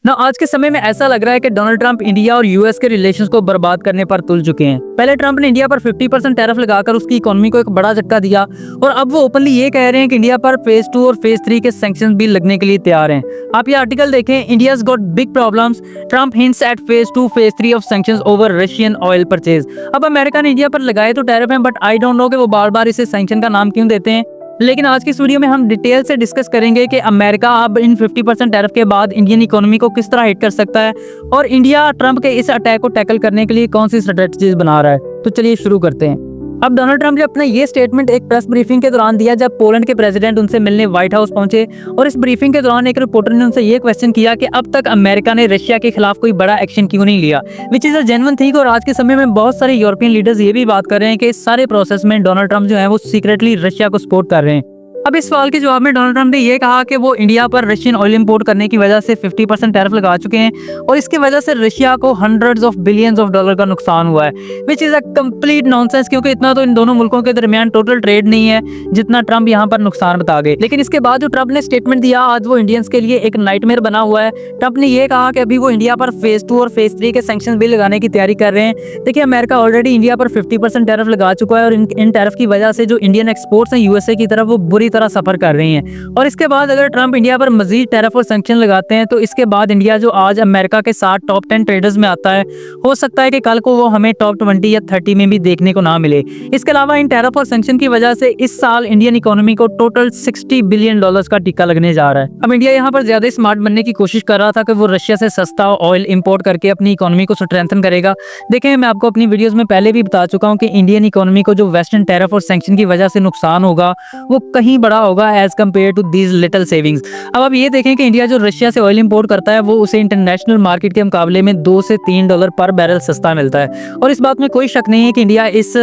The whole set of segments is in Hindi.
ना आज के समय में ऐसा लग रहा है कि डोनाल्ड ट्रंप इंडिया और यूएस के रिलेशंस को बर्बाद करने पर तुल चुके हैं। पहले ट्रंप ने इंडिया पर 50% टैरिफ लगाकर उसकी इकोनॉमी को एक बड़ा झटका दिया और अब वो ओपनली ये कह रहे हैं कि इंडिया पर फेज 2 और फेज 3 के सैंक्शंस भी लगने के लिए तैयार हैं। आप ये आर्टिकल देखें, India's got big problems, Trump hints at phase 2 phase 3 of sanctions over Russian oil purchase. अब अमेरिका ने इंडिया पर लगाए तो टैरिफ हैं, बट आई डोंट नो कि वो बार बार इसे सैंक्शन का नाम क्यों देते हैं। लेकिन आज की इस वीडियो में हम डिटेल से डिस्कस करेंगे कि अमेरिका अब इन 50% टैरिफ के बाद इंडियन इकोनॉमी को किस तरह हिट कर सकता है और इंडिया ट्रंप के इस अटैक को टैकल करने के लिए कौन सी स्ट्रेटजीज बना रहा है। तो चलिए शुरू करते हैं। अब डोनाल्ड ट्रंप ने अपना ये स्टेटमेंट एक प्रेस ब्रीफिंग के दौरान दिया जब पोलैंड के प्रेसिडेंट उनसे मिलने व्हाइट हाउस पहुंचे और इस ब्रीफिंग के दौरान एक रिपोर्टर ने उनसे ये क्वेश्चन किया कि अब तक अमेरिका ने रशिया के खिलाफ कोई बड़ा एक्शन क्यों नहीं लिया, which is a genuine thing. और आज के समय में बहुत सारे यूरोपियन लीडर्स ये भी बात कर रहे हैं कि इस सारे प्रोसेस में डोनाल्ड ट्रंप जो है वो सीक्रेटली रशिया को सपोर्ट कर रहे हैं। अब इस सवाल के जवाब में डोनाल्ड ट्रंप ने यह कहा कि वो इंडिया पर रशियन ऑयल इंपोर्ट करने की वजह से 50% टैरिफ लगा चुके हैं और इसकी वजह से रशिया को hundreds of billions of dollar का नुकसान हुआ है, which is a complete nonsense, क्योंकि इतना तो इन दोनों मुल्कों के दरमियान टोटल ट्रेड नहीं है जितना ट्रंप यहाँ पर नुकसान बता गए। लेकिन इसके बाद जो ट्रंप ने स्टेटमेंट दिया आज वो इंडियंस के लिए एक नाइटमेयर बना हुआ है। ट्रंप ने यह कहा कि अभी वो इंडिया पर फेज 2 और फेज 3 के सैंक्शन भी लगाने की तैयारी कर रहे हैं। देखिए, अमेरिका ऑलरेडी इंडिया पर 50% टैरिफ लगा चुका है और इन टैरिफ की वजह से जो इंडियन एक्सपोर्ट्स हैं यूएसए की तरफ वो बुरी तरह सफर कर रही हैं। और इसके बाद अगर ट्रंप इंडिया पर मजीद टैरिफ और सैंक्शन लगाते हैं तो इसके बाद इंडिया जो आज अमेरिका के साथ टॉप 10 ट्रेडर्स में आता है, हो सकता है कि कल को वो हमें टॉप 20 या 30 में भी देखने को ना मिले। इसके अलावा इन टैरिफ और सैंक्शन की वजह से इस साल इंडियन इकोनॉमी को टोटल $60 बिलियन का टीका लगने जा रहा है। अब इंडिया यहाँ पर ज्यादा स्मार्ट बनने की कोशिश कर रहा था कि वो रशिया से सस्ता ऑयल इंपोर्ट करके अपनी इकोनॉमी को स्ट्रेंथन करेगा। देखें, मैं आपको अपनी वीडियोस में पहले भी बता चुका हूँ कि इंडियन इकोनॉमी को जो वेस्टर्न टैरिफ और सैंक्शन की वजह से नुकसान होगा वो कहीं बड़ा होगा as compare to these little savings. अब आप ये देखें कि इंडिया जो रशिया से ऑयल इंपोर्ट करता है वो उसे इंटरनेशनल मार्केट के मुकाबले में $2 से $3 पर बैरल सस्ता मिलता है और इस बात में कोई शक नहीं है कि इंडिया इस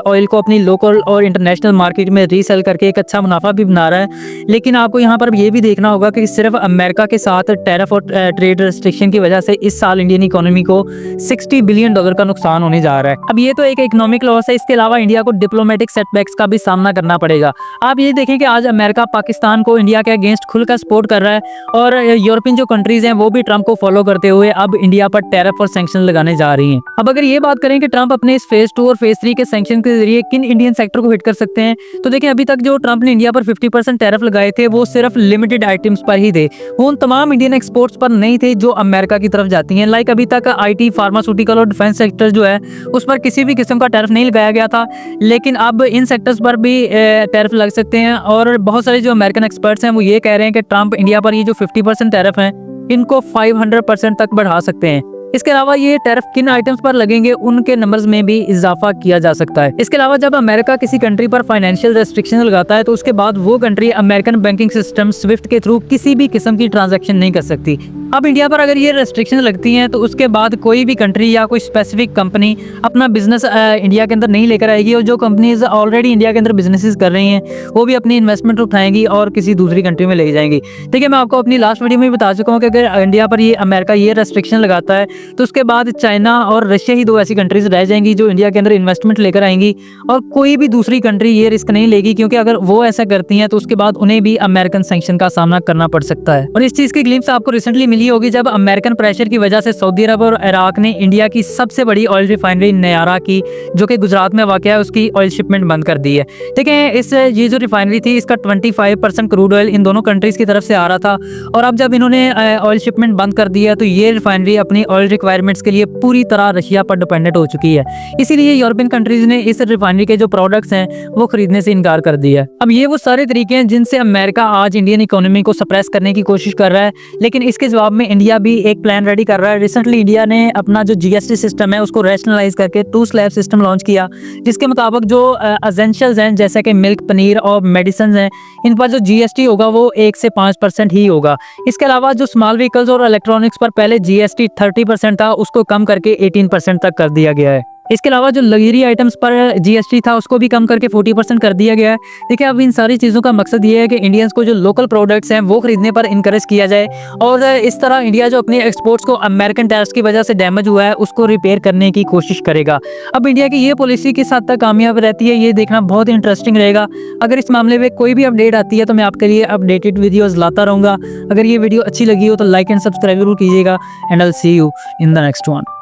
ऑयल को अपनी लोकल और इंटरनेशनल मार्केट में रीसेल करके एक अच्छा मुनाफा भी बना रहा है। लेकिन आपको यहाँ पर ये भी देखना होगा कि सिर्फ अमेरिका के साथ टैरिफ और ट्रेड रेस्ट्रिक्शन की वजह से इस साल इंडियन इकोनॉमी को $60 बिलियन का नुकसान होने जा रहा है। अब ये तो एक इकोनॉमिक लॉस है, इसके अलावा इंडिया को डिप्लोमेटिक सेटबैक्स का भी सामना करना पड़ेगा। आप ये देखें कि आज अमेरिका पाकिस्तान को इंडिया के अगेंस्ट खुलकर सपोर्ट कर रहा है और यूरोपियन जो कंट्रीज हैं वो भी ट्रंप को फॉलो करते हुए अब इंडिया पर टैरिफ और सैंक्शन लगाने जा रही हैं। अब अगर ये बात करें कि ट्रंप अपने इस फेज 2 और फेज 3 के सैंक्शन के जरिए किन इंडियन सेक्टर को हिट कर सकते हैं, तो देखिए अभी तक जो ट्रंप ने इंडिया पर 50% टैरिफ लगाए थे वो सिर्फ लिमिटेड आइटम्स पर ही थे, वो उन तमाम इंडियन एक्सपोर्ट्स पर नहीं थे जो अमेरिका की तरफ जाती हैं। लाइक अभी तक IT, फार्मास्यूटिकल और डिफेंस सेक्टर जो है उस पर किसी भी किस्म का टैरिफ नहीं लगाया गया था, लेकिन अब इन सेक्टर्स पर भी टैरिफ लग सकते हैं। और बहुत सारे जो अमेरिकन एक्सपर्ट्स हैं वो ये कह रहे हैं कि ट्रंप इंडिया पर ये जो 50% टैरिफ हैं इनको 500% तक बढ़ा सकते हैं। इसके अलावा ये टैरिफ किन आइटम्स पर लगेंगे उनके नंबर्स में भी इजाफा किया जा सकता है। इसके अलावा जब अमेरिका किसी कंट्री पर फाइनेंशियल रेस्ट्रिक्शन लगाता है तो उसके बाद वो country American banking system Swift के थ्रू किसी भी किस्म की ट्रांजैक्शन नहीं कर सकती। अब इंडिया पर अगर ये रेस्ट्रिक्शन लगती हैं तो उसके बाद कोई भी कंट्री या कोई स्पेसिफिक कंपनी अपना बिजनेस इंडिया के अंदर नहीं लेकर आएगी और जो कंपनीज ऑलरेडी इंडिया के अंदर बिजनेसेस कर रही हैं वो भी अपनी इन्वेस्टमेंट उठाएंगी और किसी दूसरी कंट्री में ले जाएंगी। देखिए, मैं आपको अपनी लास्ट वीडियो में बता चुका हूँ कि अगर इंडिया पर ये अमेरिका ये रेस्ट्रिक्शन लगाता है तो उसके बाद चाइना और रशिया ही 2 ऐसी कंट्रीज रह जाएंगी जो इंडिया के अंदर इन्वेस्टमेंट लेकर आएंगी और कोई भी दूसरी कंट्री ये रिस्क नहीं लेगी, क्योंकि अगर वो ऐसा करती हैं तो उसके बाद उन्हें भी अमेरिकन सैंक्शन का सामना करना पड़ सकता है। और इस चीज की ग्लिम्स आपको रिसेंटली मिली होगी जब अमेरिकन प्रेशर की वजह से सऊदी अरब और इराक ने इंडिया की सबसे बड़ी ऑयल रिफाइनरी नयारा की, जो कि गुजरात में वाक़ है, उसकी ऑयल शिपमेंट बंद कर दी है। देखें, ये जो रिफाइनरी थी इसका 25% क्रूड ऑयल इन दोनों कंट्रीज की तरफ से आ रहा था और अब जब इन्होंने ऑयल शिपमेंट बंद कर दी है तो ये रिफाइनरी अपनी ऑयल रिक्वायरमेंट्स के लिए पूरी तरह रशिया पर डिपेंडेंट हो चुकी है। इसीलिए यूरोपियन कंट्रीज ने इस रिफाइनरी के जो प्रोडक्ट्स हैं वो खरीदने से इनकार कर दिया है। अब ये वो सारे तरीके हैं जिनसे अमेरिका आज इंडियन इकोनॉमी को सप्रेस करने की कोशिश कर रहा है, लेकिन इसके जवाब में इंडिया भी एक प्लान रेडी कर रहा है। रिसेंटली इंडिया ने अपना जो GST सिस्टम है उसको रैशनलाइज करके 2 स्लैब सिस्टम लॉन्च किया, जिसके मुताबिक जो एसेंशियल्स हैं जैसे कि मिल्क, पनीर और मेडिसिन हैं इन पर जो GST होगा वो 1 से 5% ही होगा। इसके अलावा जो स्मॉल व्हीकल्स और इलेक्ट्रॉनिक्स पर पहले GST 30% था उसको कम करके 18% तक कर दिया गया है। इसके अलावा जो लग्जरी आइटम्स पर जीएसटी था उसको भी कम करके 40% कर दिया गया है। देखिए, अब इन सारी चीज़ों का मकसद ये है कि इंडियंस को जो लोकल प्रोडक्ट्स हैं वो खरीदने पर इनकरेज किया जाए और इस तरह इंडिया जो अपने एक्सपोर्ट्स को अमेरिकन टैरिफ्स की वजह से डैमेज हुआ है उसको रिपेयर करने की कोशिश करेगा। अब इंडिया की ये पॉलिसी किस हद तक कामयाब रहती है ये देखना बहुत इंटरेस्टिंग रहेगा। अगर इस मामले में कोई भी अपडेट आती है तो मैं आपके लिए अपडेटेड वीडियोज़ लाता रहूँगा। अगर ये वीडियो अच्छी लगी हो तो लाइक एंड सब्सक्राइब जरूर कीजिएगा and I will see you in the next one.